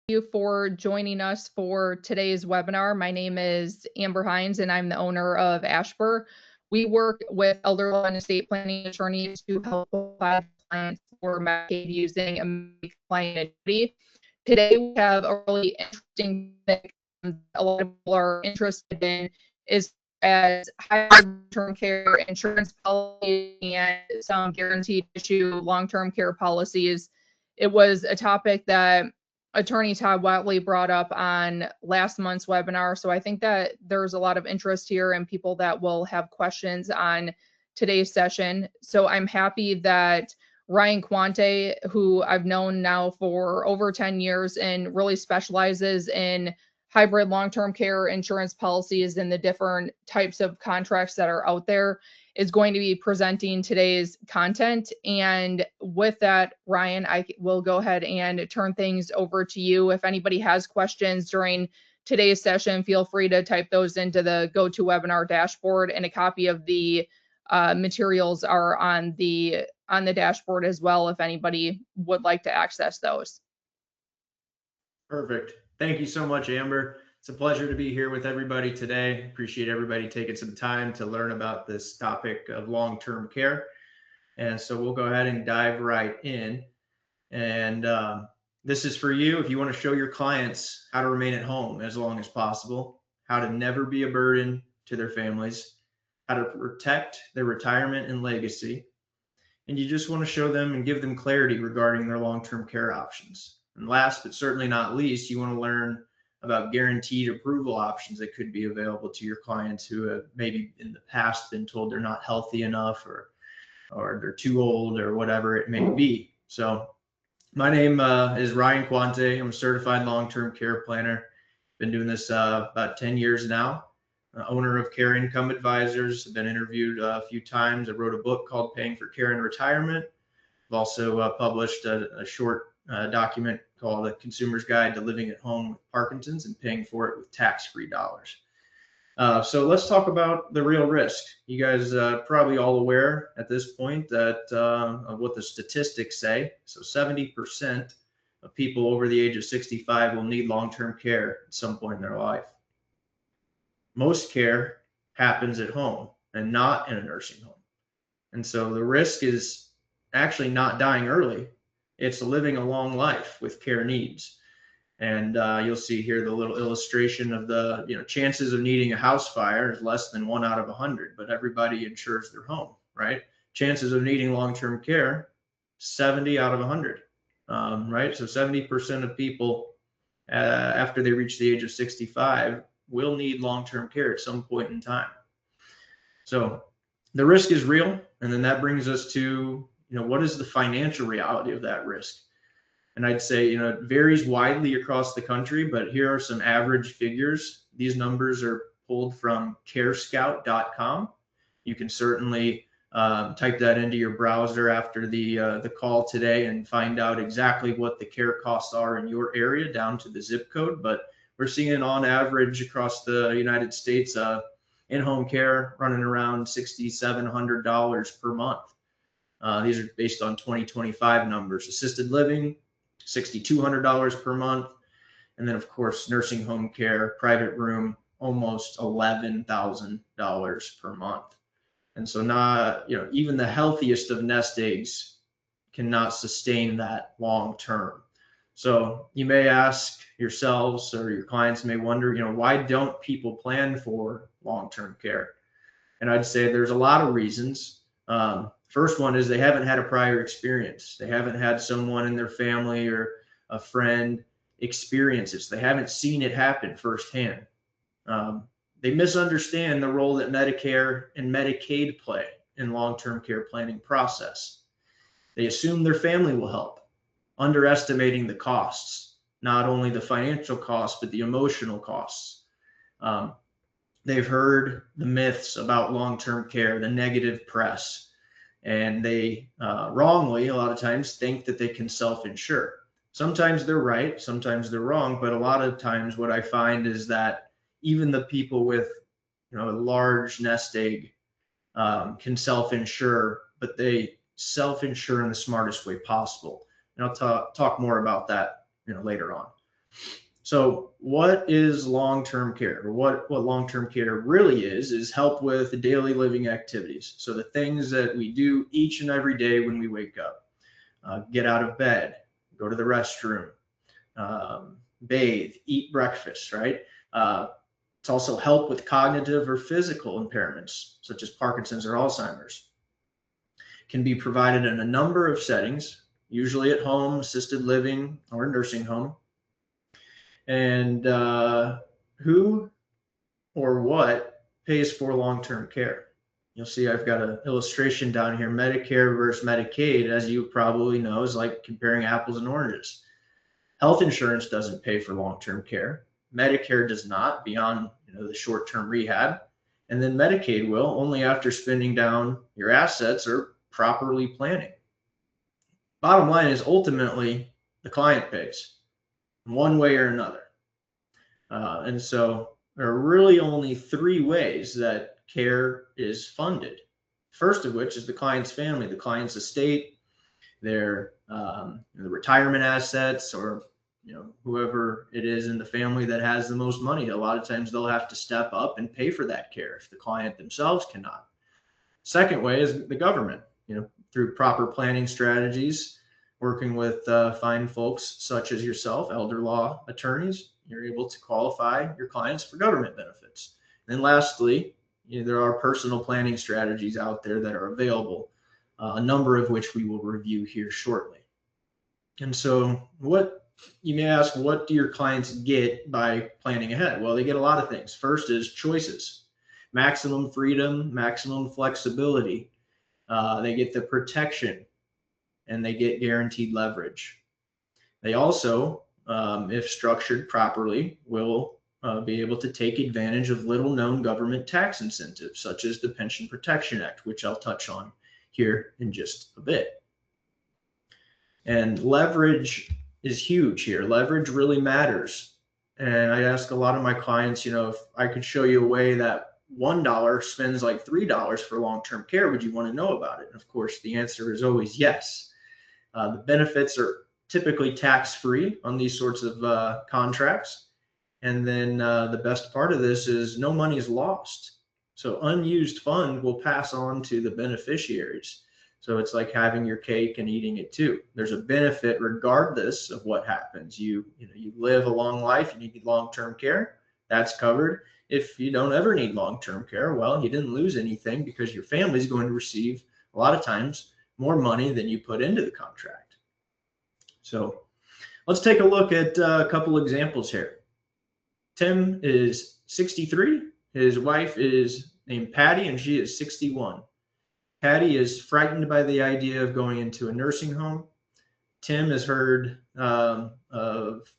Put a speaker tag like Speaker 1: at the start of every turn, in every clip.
Speaker 1: you for joining us for today's webinar. My name is Amber Hines, and I'm the owner of AshBer. We work with elder law and estate planning attorneys to help provide clients for Medicaid using a client annuity. Today, we have a really interesting topic a lot of people are interested in is as high long-term care insurance policy and some guaranteed issue long-term care policies. It was a topic that Attorney Todd Watley brought up on last month's webinar. So I think that there's a lot of interest here and people that will have questions on today's session. So I'm happy that Ryan Quante, who I've known now for over 10 years and really specializes in hybrid long-term care insurance policies and the different types of contracts that are out there, is going to be presenting today's content. And with that, Ryan, I will go ahead and turn things over to you. If anybody has questions during today's session, feel free to type those into the GoToWebinar dashboard, and a copy of the materials are on the dashboard as well if anybody would like to access those.
Speaker 2: Perfect. Thank you so much, Amber. It's a pleasure to be here with everybody today. Appreciate everybody taking some time to learn about this topic of long-term care. And so we'll go ahead and dive right in. And this is for you if you want to show your clients how to remain at home as long as possible, how to never be a burden to their families, how to protect their retirement and legacy. And you just want to show them and give them clarity regarding their long-term care options. And last but certainly not least, you want to learn about guaranteed approval options that could be available to your clients who have maybe in the past been told they're not healthy enough or they're too old or whatever it may be. So my name is Ryan Quante. I'm a certified long-term care planner. Been doing this about 10 years now. Owner of Care Income Advisors. I've been interviewed a few times. I wrote a book called Paying for Care in Retirement. I've also published a short document called A Consumer's Guide to Living at Home with Parkinson's and Paying for It with Tax-Free Dollars. So let's talk about the real risk. You guys are probably all aware at this point that of what the statistics say. So 70% of people over the age of 65 will need long-term care at some point in their life. Most care happens at home and not in a nursing home. And so the risk is actually not dying early. It's living a long life with care needs. And you'll see here the little illustration of the chances of needing a house fire is less than 1 out of 100, but everybody insures their home, right? Chances of needing long-term care, 70 out of 100, right? So 70% of people after they reach the age of 65 will need long-term care at some point in time. So the risk is real. And then that brings us to, what is the financial reality of that risk? And I'd say, it varies widely across the country, but here are some average figures. These numbers are pulled from carescout.com. You can certainly type that into your browser after the call today and find out exactly what the care costs are in your area down to the zip code. But we're seeing on average across the United States, in-home care running around $6,700 per month. These are based on 2025 numbers. Assisted living, $6,200 per month. And then, of course, nursing home care, private room, almost $11,000 per month. And so not, even the healthiest of nest eggs cannot sustain that long term. So you may ask yourselves, or your clients may wonder, why don't people plan for long-term care? And I'd say there's a lot of reasons. First one is they haven't had a prior experience. They haven't had someone in their family or a friend experience it. They haven't seen it happen firsthand. They misunderstand the role that Medicare and Medicaid play in long-term care planning process. They assume their family will help, underestimating the costs, not only the financial costs, but the emotional costs. They've heard the myths about long-term care, the negative press, and they wrongly, a lot of times, think that they can self-insure. Sometimes they're right, sometimes they're wrong, but a lot of times what I find is that even the people with a large nest egg can self-insure, but they self-insure in the smartest way possible. And I'll talk more about that later on. So what is long-term care, or what long-term care really is help with the daily living activities. So the things that we do each and every day when we wake up, get out of bed, go to the restroom, bathe, eat breakfast, right? It's also help with cognitive or physical impairments, such as Parkinson's or Alzheimer's. Can be provided in a number of settings, usually at home, assisted living, or nursing home. And who or what pays for long-term care? You'll see I've got an illustration down here. Medicare versus Medicaid, as you probably know, is like comparing apples and oranges. Health insurance doesn't pay for long-term care. Medicare does not, beyond the short-term rehab. And then Medicaid will, only after spending down your assets or properly planning. Bottom line is ultimately the client pays one way or another. And so there are really only three ways that care is funded. First of which is the client's family, the client's estate, their the retirement assets, or whoever it is in the family that has the most money. A lot of times they'll have to step up and pay for that care if the client themselves cannot. Second way is the government, through proper planning strategies, working with fine folks such as yourself, elder law attorneys, you're able to qualify your clients for government benefits. And then lastly, there are personal planning strategies out there that are available, a number of which we will review here shortly. And so what you may ask, what do your clients get by planning ahead? Well, they get a lot of things. First is choices, maximum freedom, maximum flexibility. They get the protection, and they get guaranteed leverage. They also, if structured properly, will be able to take advantage of little-known government tax incentives, such as the Pension Protection Act, which I'll touch on here in just a bit. And leverage is huge here. Leverage really matters. And I ask a lot of my clients, if I could show you a way that $1 spends like $3 for long-term care, would you want to know about it? And of course, the answer is always yes. The benefits are typically tax-free on these sorts of contracts. And then the best part of this is no money is lost. So unused fund will pass on to the beneficiaries. So it's like having your cake and eating it too. There's a benefit regardless of what happens. You live a long life, you need long-term care, that's covered. If you don't ever need long-term care, well, you didn't lose anything, because your family is going to receive a lot of times more money than you put into the contract. So let's take a look at a couple examples here. Tim is 63. His wife is named Patty, and she is 61. Patty is frightened by the idea of going into a nursing home. Tim has heard of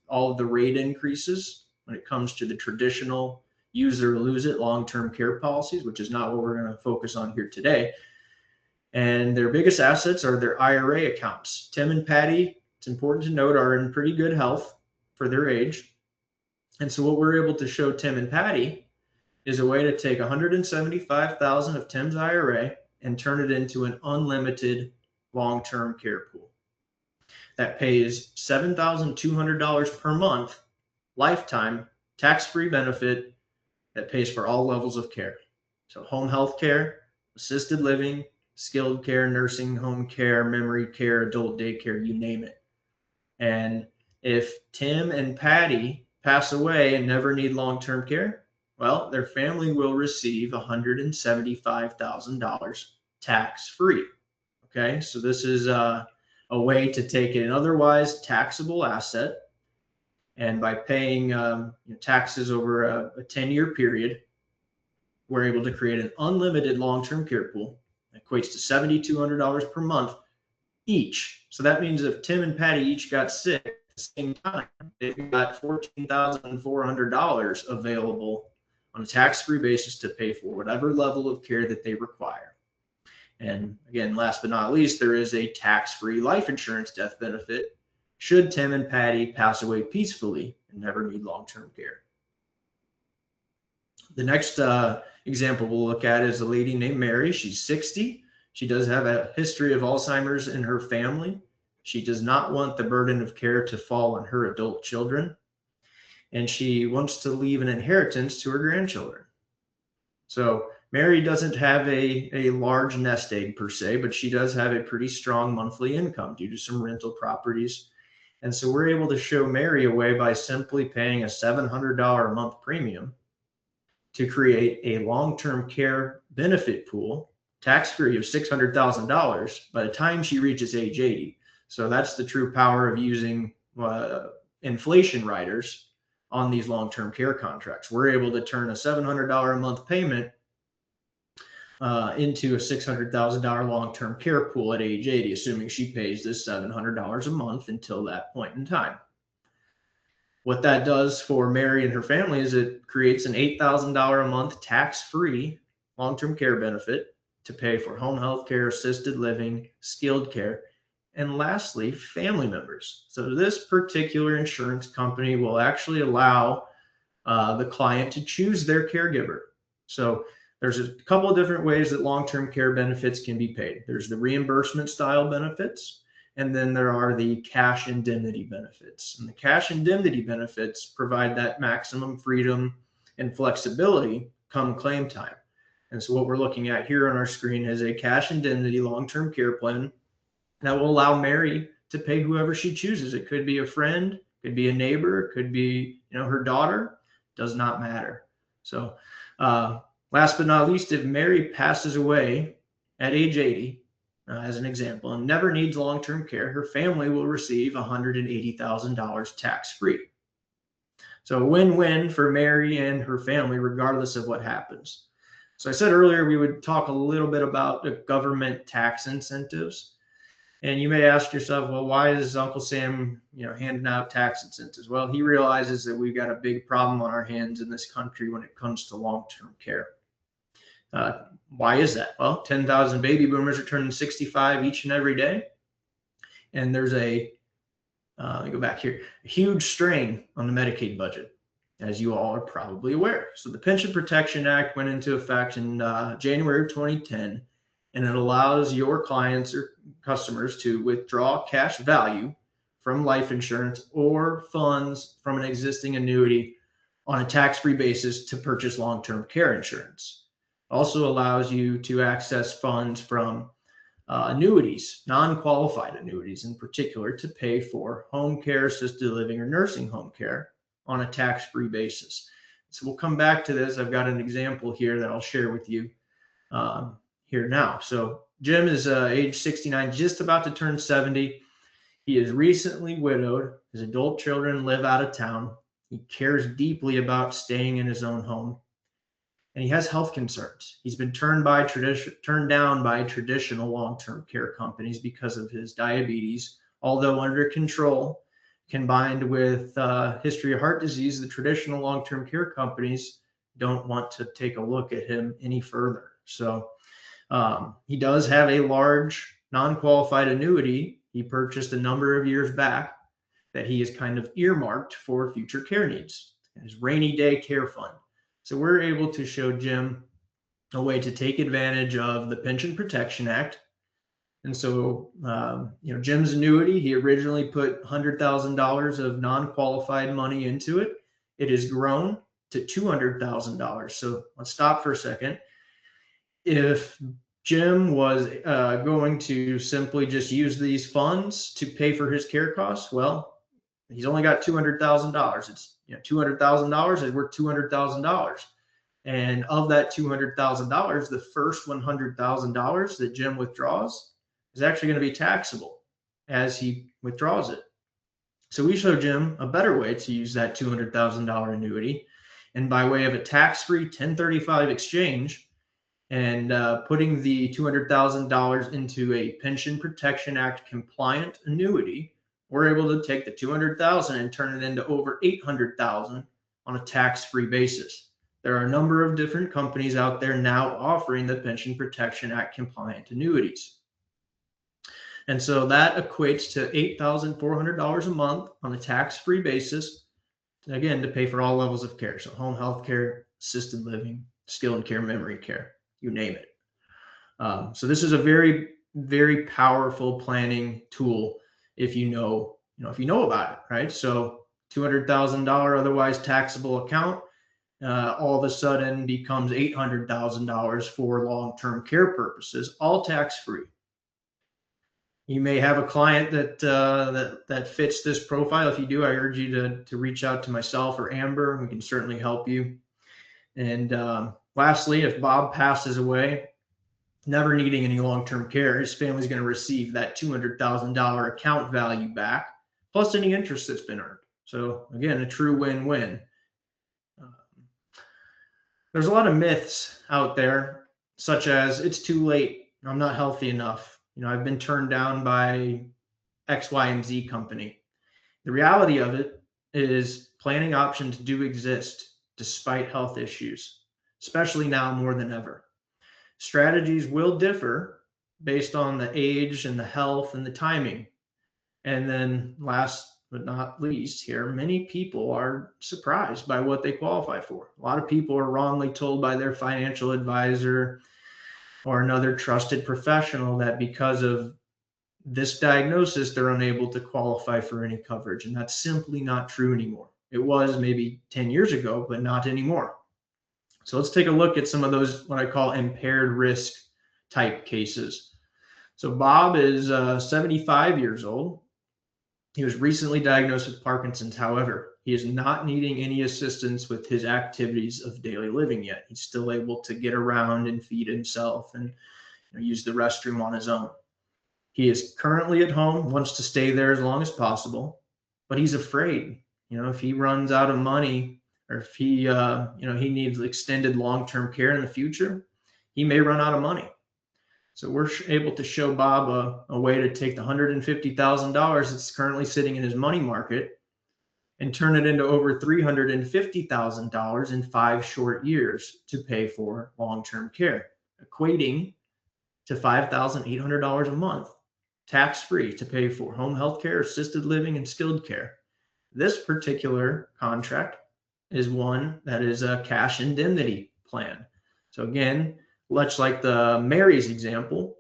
Speaker 2: all of the rate increases when it comes to the traditional use it or lose it long-term care policies, which is not what we're going to focus on here today. And their biggest assets are their IRA accounts. Tim and Patty, it's important to note, are in pretty good health for their age. And so what we're able to show Tim and Patty is a way to take $175,000 of Tim's IRA and turn it into an unlimited long-term care pool that pays $7,200 per month, lifetime, tax-free benefit that pays for all levels of care. So home health care, assisted living, skilled care, nursing home care, memory care, adult daycare, you name it. And if Tim and Patty pass away and never need long-term care, well, their family will receive $175,000 tax-free. Okay, so this is a way to take an otherwise taxable asset, and by paying taxes over a 10-year period, we're able to create an unlimited long-term care pool that equates to $7,200 per month each. So that means if Tim and Patty each got sick at the same time, they've got $14,400 available on a tax-free basis to pay for whatever level of care that they require. And again, last but not least, there is a tax-free life insurance death benefit should Tim and Patty pass away peacefully and never need long-term care. The next example we'll look at is a lady named Mary. She's 60. She does have a history of Alzheimer's in her family. She does not want the burden of care to fall on her adult children. and she wants to leave an inheritance to her grandchildren. So Mary doesn't have a large nest egg per se, but she does have a pretty strong monthly income due to some rental properties. And so we're able to show Mary a way by simply paying a $700 a month premium to create a long-term care benefit pool, tax-free of $600,000 by the time she reaches age 80. So that's the true power of using inflation riders on these long-term care contracts. We're able to turn a $700 a month payment into a $600,000 long-term care pool at age 80, assuming she pays this $700 a month until that point in time. What that does for Mary and her family is it creates an $8,000 a month tax-free long-term care benefit to pay for home health care, assisted living, skilled care, and lastly, family members. So this particular insurance company will actually allow the client to choose their caregiver. So there's a couple of different ways that long-term care benefits can be paid. There's the reimbursement style benefits, and then there are the cash indemnity benefits. And the cash indemnity benefits provide that maximum freedom and flexibility come claim time. And so what we're looking at here on our screen is a cash indemnity long-term care plan that will allow Mary to pay whoever she chooses. It could be a friend, could be a neighbor, it could be her daughter, does not matter. So last but not least, if Mary passes away at age 80, as an example, and never needs long-term care, her family will receive $180,000 tax-free. So a win-win for Mary and her family, regardless of what happens. So I said earlier we would talk a little bit about the government tax incentives. And you may ask yourself, well, why is Uncle Sam, handing out tax incentives? Well, he realizes that we've got a big problem on our hands in this country when it comes to long-term care. Why is that? Well, 10,000 baby boomers are turning 65 each and every day. And there's let me go back here, a huge strain on the Medicaid budget, as you all are probably aware. So the Pension Protection Act went into effect in January of 2010, and it allows your clients or customers to withdraw cash value from life insurance or funds from an existing annuity on a tax-free basis to purchase long-term care insurance. Also allows you to access funds from annuities, non-qualified annuities in particular, to pay for home care, assisted living, or nursing home care on a tax-free basis. So we'll come back to this. I've got an example here that I'll share with you here now. So Jim is age 69, just about to turn 70. He is recently widowed. His adult children live out of town. He cares deeply about staying in his own home. And he has health concerns. He's been turned down by traditional long-term care companies because of his diabetes, although under control. Combined with history of heart disease, the traditional long-term care companies don't want to take a look at him any further. So he does have a large non-qualified annuity he purchased a number of years back that he is kind of earmarked for future care needs, his rainy day care fund. So we're able to show Jim a way to take advantage of the Pension Protection Act. And so, Jim's annuity, he originally put $100,000 of non-qualified money into it. It has grown to $200,000. So let's stop for a second. If Jim was going to simply just use these funds to pay for his care costs, well, he's only got $200,000. It's $200,000 is worth $200,000. And of that $200,000, the first $100,000 that Jim withdraws is actually going to be taxable as he withdraws it. So we show Jim a better way to use that $200,000 annuity, and by way of a tax-free 1035 exchange and putting the $200,000 into a Pension Protection Act compliant annuity, we're able to take the $200,000 and turn it into over $800,000 on a tax-free basis. There are a number of different companies out there now offering the Pension Protection Act compliant annuities. And so that equates to $8,400 a month on a tax-free basis, again, to pay for all levels of care. So home health care, assisted living, skilled care, memory care, you name it. So this is a very, very powerful planning tool if you know about it, right? So $200,000 otherwise taxable account all of a sudden becomes $800,000 for long-term care purposes, all tax-free. You may have a client that fits this profile. If you do, I urge you to reach out to myself or Amber. We can certainly help you. And lastly, if Bob passes away, never needing any long-term care, his family's going to receive that $200,000 account value back, plus any interest that's been earned. So again, a true win-win. There's a lot of myths out there, such as it's too late, I'm not healthy enough, I've been turned down by X, Y, and Z company. The reality of it is planning options do exist despite health issues, especially now more than ever. Strategies will differ based on the age and the health and the timing. And then last but not least here, many people are surprised by what they qualify for. A lot of people are wrongly told by their financial advisor or another trusted professional that because of this diagnosis, they're unable to qualify for any coverage. And that's simply not true anymore. It was maybe 10 years ago, but not anymore. So let's take a look at some of those, what I call impaired risk type cases. So Bob is 75 years old. He was recently diagnosed with Parkinson's. However, he is not needing any assistance with his activities of daily living yet. He's still able to get around and feed himself and use the restroom on his own. He is currently at home, wants to stay there as long as possible, but he's afraid, if he runs out of money or if he, he needs extended long-term care in the future, he may run out of money. So we're able to show Bob a way to take the $150,000 that's currently sitting in his money market and turn it into over $350,000 in 5 short years to pay for long-term care, equating to $5,800 a month, tax-free, to pay for home health care, assisted living, and skilled care. This particular contract is one that is a cash indemnity plan. So again, much like the Mary's example,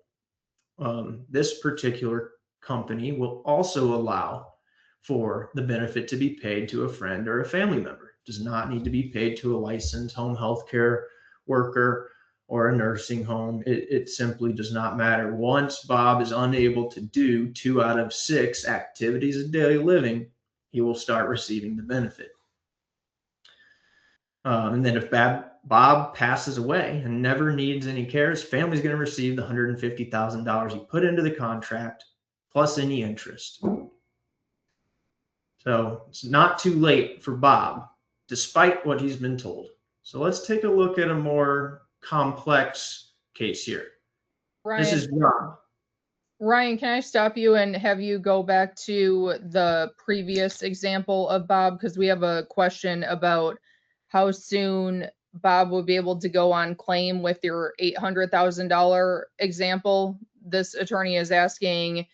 Speaker 2: this particular company will also allow for the benefit to be paid to a friend or a family member. It does not need to be paid to a licensed home health care worker or a nursing home. It simply does not matter. Once Bob is unable to do 2 out of 6 activities of daily living, he will start receiving the benefit. And then if Bob passes away and never needs any care, his family's going to receive the $150,000 he put into the contract, plus any interest. So it's not too late for Bob, despite what he's been told. So let's take a look at a more complex case here.
Speaker 1: Ryan,
Speaker 2: this is John.
Speaker 1: Ryan, can I stop you and have you go back to the previous example of Bob? Because we have a question about how soon Bob will be able to go on claim with your $800,000 example. This attorney is asking,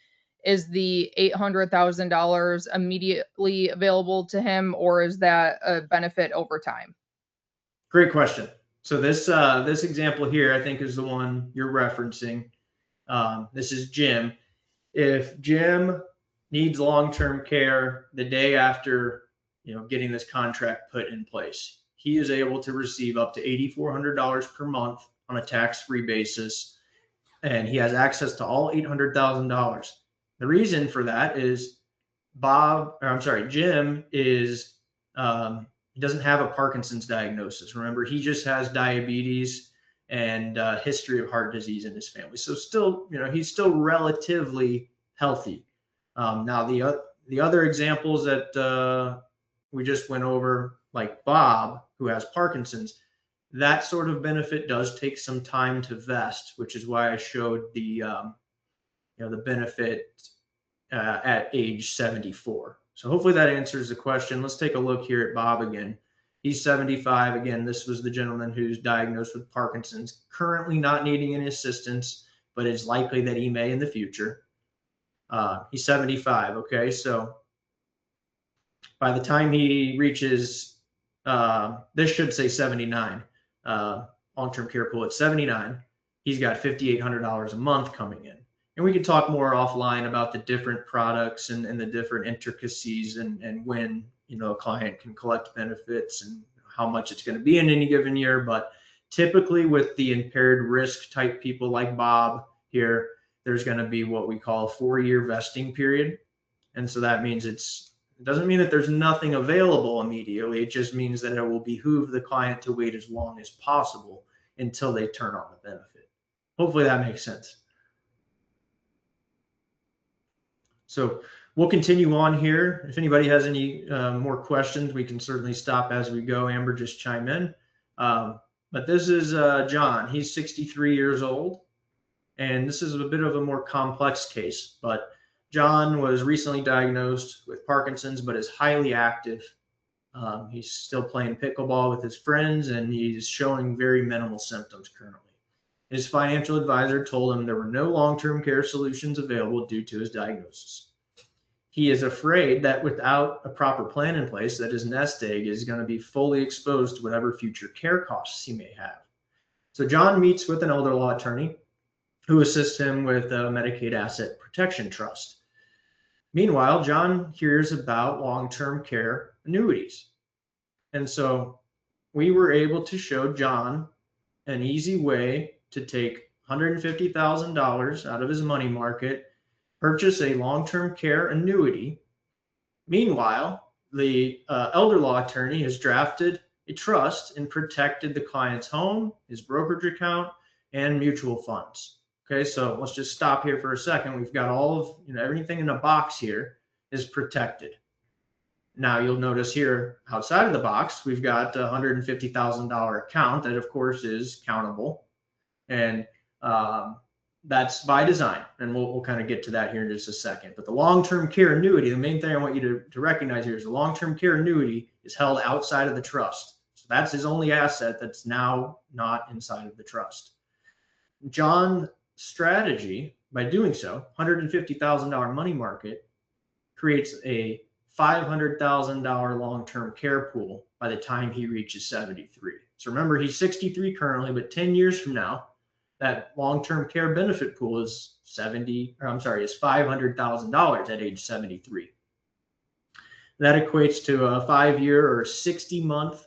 Speaker 1: is the $800,000 immediately available to him, or is that a benefit over time?
Speaker 2: Great question. So this example here, I think, is the one you're referencing. This is Jim. If Jim needs long-term care the day after, getting this contract put in place, he is able to receive up to $8,400 per month on a tax-free basis, and he has access to all $800,000. The reason for that is Jim is he doesn't have a Parkinson's diagnosis. Remember, he just has diabetes and history of heart disease in his family. So still, he's still relatively healthy. Now the other examples that we just went over, like Bob, who has Parkinson's, that sort of benefit does take some time to vest, which is why I showed the the benefit at age 74. So hopefully that answers the question. Let's take a look here at Bob again. He's 75. Again, this was the gentleman who's diagnosed with Parkinson's, currently not needing any assistance, but it's likely that he may in the future. He's 75. Okay, so by the time he reaches, this should say 79, long-term care pool at 79, he's got $5,800 a month coming in. And we can talk more offline about the different products and the different intricacies and when, a client can collect benefits and how much it's going to be in any given year. But typically with the impaired risk type people like Bob here, there's going to be what we call a 4-year vesting period. And so that means it doesn't mean that there's nothing available immediately. It just means that it will behoove the client to wait as long as possible until they turn on the benefit. Hopefully that makes sense. So we'll continue on here. If anybody has any more questions, we can certainly stop as we go. Amber, just chime in. But this is John. He's 63 years old, and this is a bit of a more complex case. But John was recently diagnosed with Parkinson's, but is highly active. He's still playing pickleball with his friends, and he's showing very minimal symptoms currently. His financial advisor told him there were no long-term care solutions available due to his diagnosis. He is afraid that without a proper plan in place, that his nest egg is going to be fully exposed to whatever future care costs he may have. So John meets with an elder law attorney who assists him with a Medicaid asset protection trust. Meanwhile, John hears about long-term care annuities. And so we were able to show John an easy way to take $150,000 out of his money market, purchase a long-term care annuity. Meanwhile, the elder law attorney has drafted a trust and protected the client's home, his brokerage account, and mutual funds. Okay, so let's just stop here for a second. We've got all of, everything in a box here is protected. Now you'll notice here outside of the box, we've got a $150,000 account that of course is countable. And that's by design. And we'll kind of get to that here in just a second. But the long-term care annuity, the main thing I want you to recognize here is the long-term care annuity is held outside of the trust. So that's his only asset that's now not inside of the trust. John's strategy, by doing so, $150,000 money market, creates a $500,000 long-term care pool by the time he reaches 73. So remember, he's 63 currently, but 10 years from now, that long-term care benefit pool is $500,000 at age 73. That equates to a 5-year or 60-month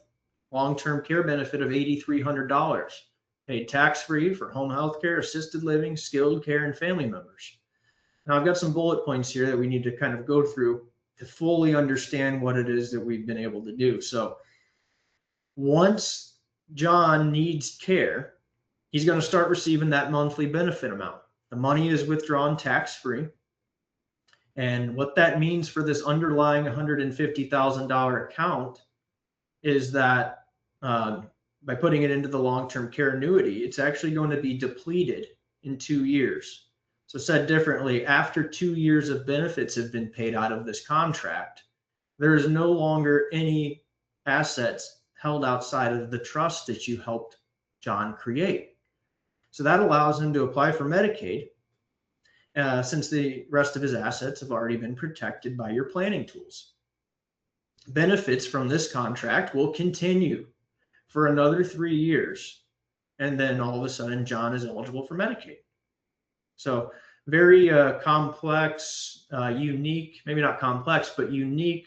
Speaker 2: long-term care benefit of $8,300, paid tax-free for home health care, assisted living, skilled care, and family members. Now I've got some bullet points here that we need to kind of go through to fully understand what it is that we've been able to do. So once John needs care, he's going to start receiving that monthly benefit amount. The money is withdrawn tax-free. And what that means for this underlying $150,000 account is that by putting it into the long-term care annuity, it's actually going to be depleted in 2 years. So said differently, after 2 years of benefits have been paid out of this contract, there is no longer any assets held outside of the trust that you helped John create. So that allows him to apply for Medicaid since the rest of his assets have already been protected by your planning tools. Benefits from this contract will continue for another 3 years. And then all of a sudden, John is eligible for Medicaid. So very complex, unique, maybe not complex, but unique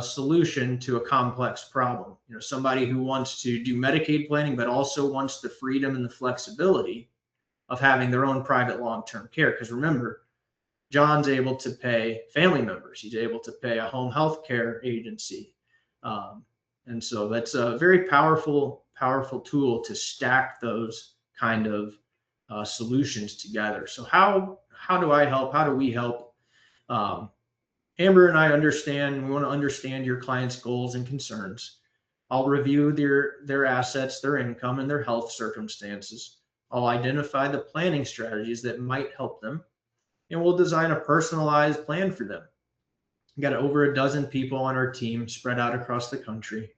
Speaker 2: solution to a complex problem. Somebody who wants to do Medicaid planning, but also wants the freedom and the flexibility of having their own private long-term care. Because remember, John's able to pay family members. He's able to pay a home health care agency. And so that's a very powerful tool to stack those kind of solutions together. So how do I help? How do we help? Amber and I we want to understand your client's goals and concerns. I'll review their assets, their income, and their health circumstances. I'll identify the planning strategies that might help them, and we'll design a personalized plan for them. We've got over a dozen people on our team spread out across the country,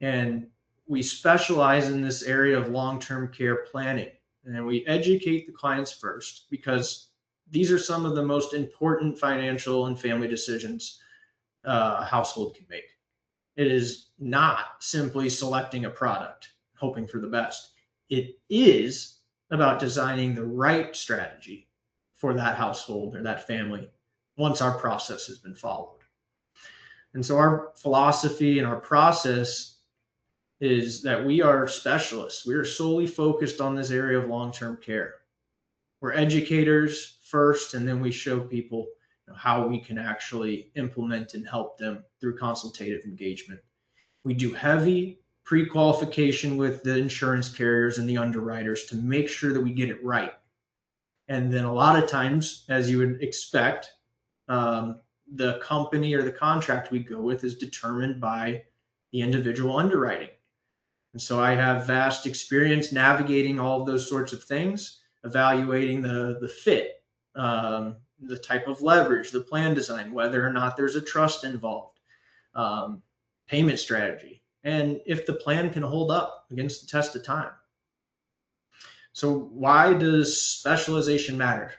Speaker 2: and we specialize in this area of long-term care planning. And we educate the clients first because these are some of the most important financial and family decisions a household can make. It is not simply selecting a product, hoping for the best. It is about designing the right strategy for that household or that family once our process has been followed. And so our philosophy and our process is that we are specialists. We are solely focused on this area of long-term care. We're educators first, and then we show people how we can actually implement and help them through consultative engagement. We do heavy pre-qualification with the insurance carriers and the underwriters to make sure that we get it right. And then a lot of times, as you would expect, the company or the contract we go with is determined by the individual underwriting. And so I have vast experience navigating all of those sorts of things, evaluating the fit, the type of leverage, the plan design, whether or not there's a trust involved, payment strategy, and if the plan can hold up against the test of time. So why does specialization matter?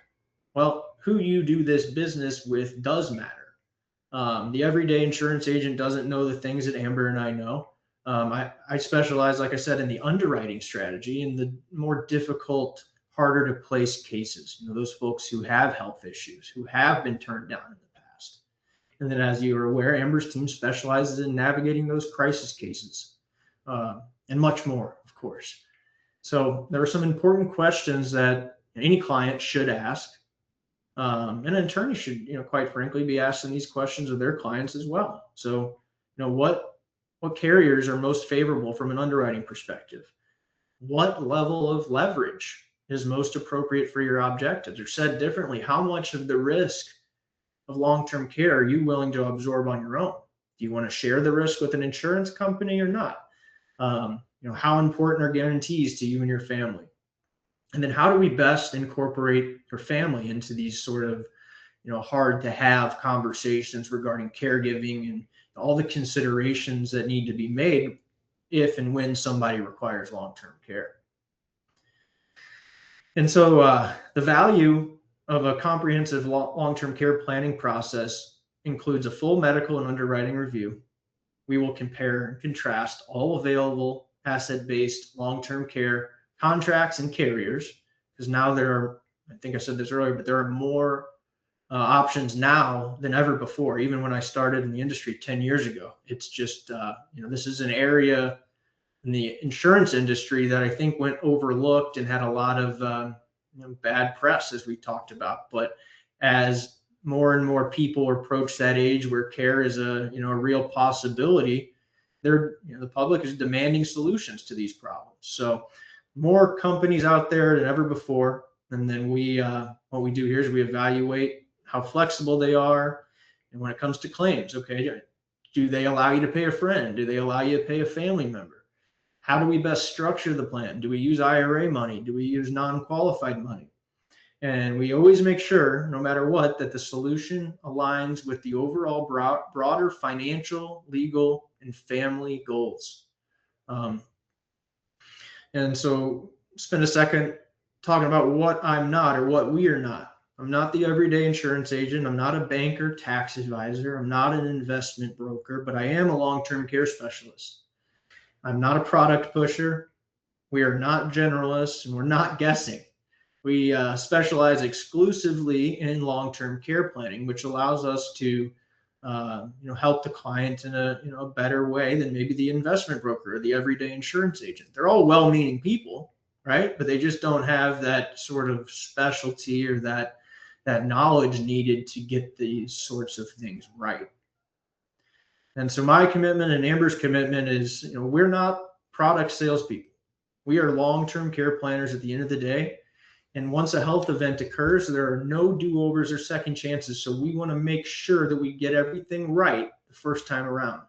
Speaker 2: Well, who you do this business with does matter. The everyday insurance agent doesn't know the things that AshBer and I know. I specialize, like I said, in the underwriting strategy and the more difficult, harder to place cases. Those folks who have health issues, who have been turned down in the past. And then, as you are aware, AshBer's team specializes in navigating those crisis cases and much more, of course. So there are some important questions that any client should ask. And an attorney should, quite frankly, be asking these questions of their clients as well. So, what carriers are most favorable from an underwriting perspective? What level of leverage is most appropriate for your objectives? Or said differently, how much of the risk of long-term care are you willing to absorb on your own? Do you want to share the risk with an insurance company or not? How important are guarantees to you and your family? And then how do we best incorporate your family into these sort of, hard to have conversations regarding caregiving and all the considerations that need to be made if and when somebody requires long-term care. And so the value of a comprehensive long-term care planning process includes a full medical and underwriting review. We will compare and contrast all available asset-based long-term care contracts and carriers, because now there are, I think I said this earlier, but there are more options now than ever before. Even when I started in the industry 10 years ago, it's just, this is an area in the insurance industry that I think went overlooked and had a lot of bad press, as we talked about. But as more and more people approach that age where care is a real possibility, the public is demanding solutions to these problems. So more companies out there than ever before. And then what we do here is we evaluate how flexible they are. And when it comes to claims, okay, do they allow you to pay a friend? Do they allow you to pay a family member? How do we best structure the plan? Do we use IRA money? Do we use non-qualified money? And we always make sure, no matter what, that the solution aligns with the overall broader financial, legal, and family goals. And so spend a second talking about what I'm not, or what we are not. I'm not the everyday insurance agent. I'm not a banker, tax advisor. I'm not an investment broker, but I am a long-term care specialist. I'm not a product pusher. We are not generalists, and we're not guessing. We specialize exclusively in long-term care planning, which allows us to help the client in a better way than maybe the investment broker or the everyday insurance agent. They're all well-meaning people, right? But they just don't have that sort of specialty or that knowledge needed to get these sorts of things right. And so my commitment and AshBer's commitment is, we're not product salespeople. We are long-term care planners at the end of the day. And once a health event occurs, there are no do-overs or second chances. So we want to make sure that we get everything right the first time around.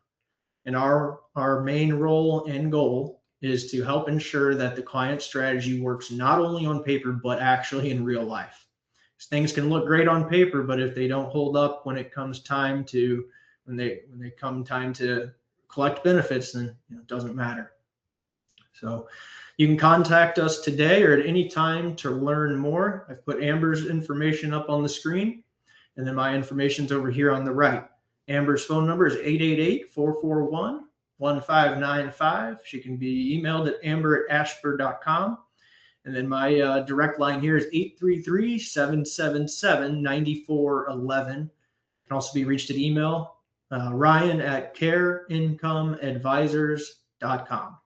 Speaker 2: And our main role and goal is to help ensure that the client strategy works not only on paper, but actually in real life. Things can look great on paper, but if they don't hold up when it comes time to time to collect benefits, then it doesn't matter. So you can contact us today or at any time to learn more. I've put AshBer's information up on the screen, and then my information's over here on the right. AshBer's phone number is 888-441-1595. She can be emailed at amber@ashber.com. And then my direct line here is 833-777-9411. Can also be reached at email Ryan at careincomeadvisors.com.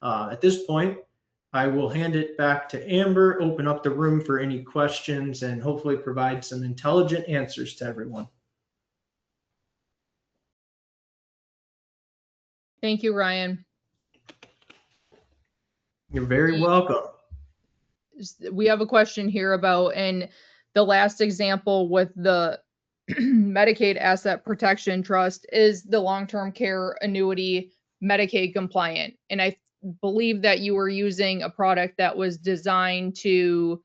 Speaker 2: At this point, I will hand it back to Amber, open up the room for any questions, and hopefully provide some intelligent answers to everyone.
Speaker 1: Thank you, Ryan.
Speaker 2: You're very welcome.
Speaker 1: We have a question here about, in the last example with the Medicaid Asset Protection Trust, is the long-term care annuity Medicaid compliant? And I believe that you were using a product that was designed to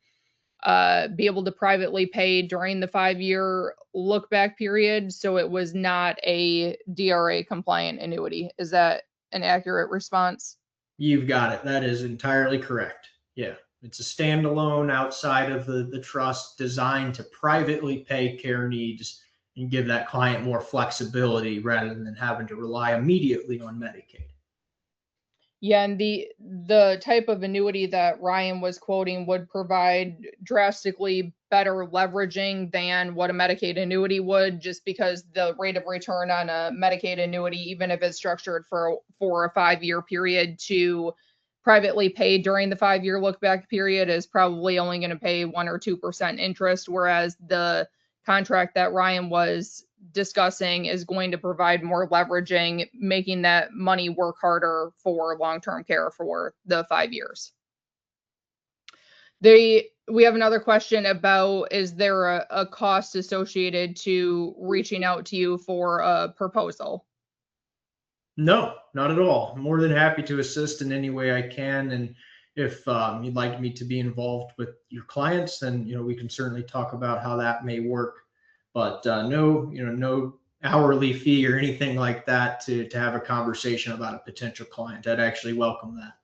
Speaker 1: be able to privately pay during the 5-year look back period. So it was not a DRA compliant annuity. Is that an accurate response?
Speaker 2: You've got it. That is entirely correct. Yeah. It's a standalone outside of the trust, designed to privately pay care needs and give that client more flexibility rather than having to rely immediately on Medicaid.
Speaker 1: Yeah, and the type of annuity that Ryan was quoting would provide drastically better leveraging than what a Medicaid annuity would, just because the rate of return on a Medicaid annuity, even if it's structured for a 5-year period to privately pay during the 5-year look back period, is probably only going to pay 1 or 2% interest, whereas the contract that Ryan was discussing is going to provide more leveraging, making that money work harder for long-term care for the 5 years. We have another question about, is there a cost associated to reaching out to you for a proposal?
Speaker 2: No, not at all. I'm more than happy to assist in any way I can. And if you'd like me to be involved with your clients, then we can certainly talk about how that may work. But no hourly fee or anything like that to have a conversation about a potential client. I'd actually welcome that.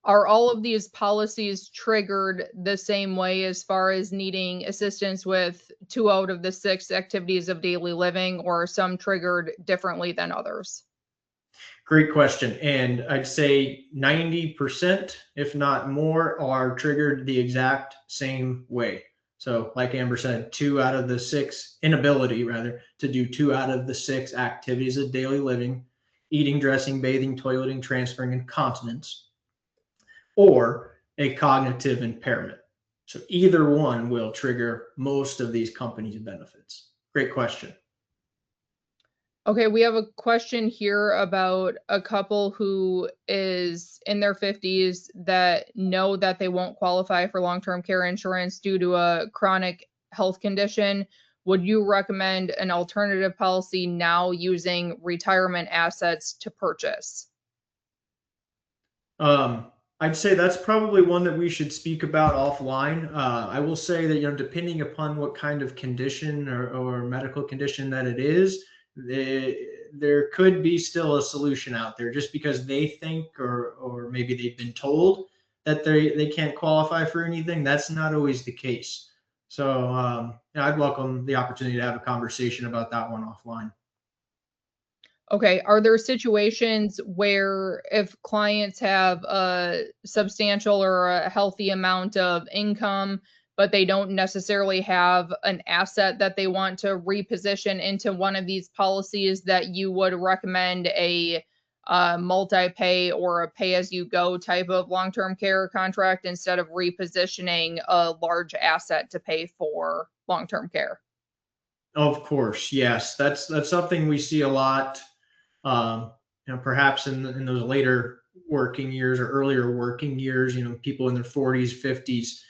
Speaker 1: Are all of these policies triggered the same way as far as needing assistance with 2 out of the 6 activities of daily living, or are some triggered differently than others?
Speaker 2: Great question. And I'd say 90%, if not more, are triggered the exact same way. So like Amber said, 2 out of the 6, inability rather, to do 2 out of the 6 activities of daily living: eating, dressing, bathing, toileting, transferring, and continence, or a cognitive impairment. So either one will trigger most of these companies' benefits. Great question.
Speaker 1: Okay, we have a question here about a couple who is in their 50s that know that they won't qualify for long-term care insurance due to a chronic health condition. Would you recommend an alternative policy now, using retirement assets to purchase?
Speaker 2: I'd say that's probably one that we should speak about offline. I will say that, depending upon what kind of condition or medical condition that it is, there could be still a solution out there. Just because they think, or maybe they've been told that they can't qualify for anything, that's not always the case. So I'd welcome the opportunity to have a conversation about that one offline.
Speaker 1: Okay, are there situations where, if clients have a substantial or a healthy amount of income, but they don't necessarily have an asset that they want to reposition into one of these policies, that you would recommend a multi-pay or a pay-as-you-go type of long-term care contract instead of repositioning a large asset to pay for long-term care?
Speaker 2: Of course, yes, that's something we see a lot. Perhaps in those later working years or earlier working years, people in their 40s, 50s,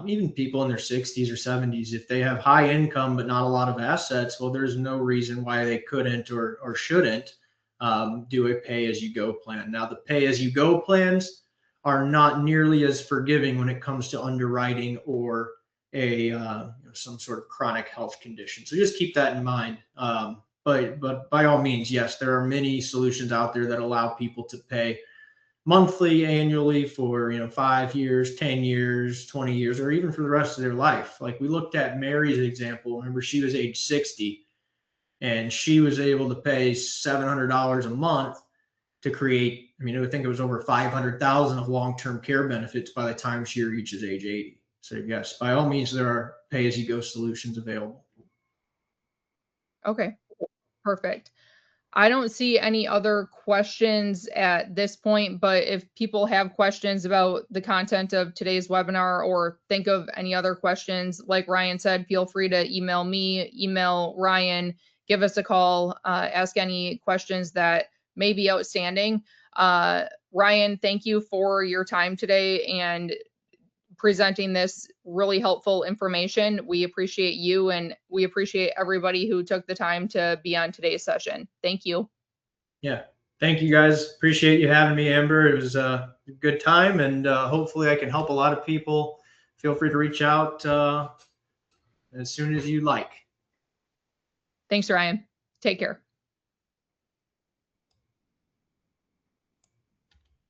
Speaker 2: even people in their 60s or 70s, if they have high income but not a lot of assets, well, there's no reason why they couldn't or shouldn't do a pay-as-you-go plan. Now, the pay-as-you-go plans are not nearly as forgiving when it comes to underwriting or some sort of chronic health condition. So just keep that in mind. But by all means, yes, there are many solutions out there that allow people to pay monthly, annually for 5 years, 10 years, 20 years, or even for the rest of their life. Like we looked at Mary's example. Remember, she was age 60, and she was able to pay $700 a month to create. I think it was over 500,000 of long-term care benefits by the time she reaches age 80. So yes, by all means, there are pay-as-you-go solutions available.
Speaker 1: Okay, perfect. I don't see any other questions at this point, but if people have questions about the content of today's webinar or think of any other questions, like Ryan said, feel free to email me, email Ryan, give us a call, ask any questions that may be outstanding. Ryan, thank you for your time today and presenting this really helpful information. We appreciate you and we appreciate everybody who took the time to be on today's session. Thank you.
Speaker 2: Yeah. Thank you guys. Appreciate you having me, Amber. It was a good time, and hopefully I can help a lot of people. Feel free to reach out as soon as you like.
Speaker 1: Thanks, Ryan. Take care.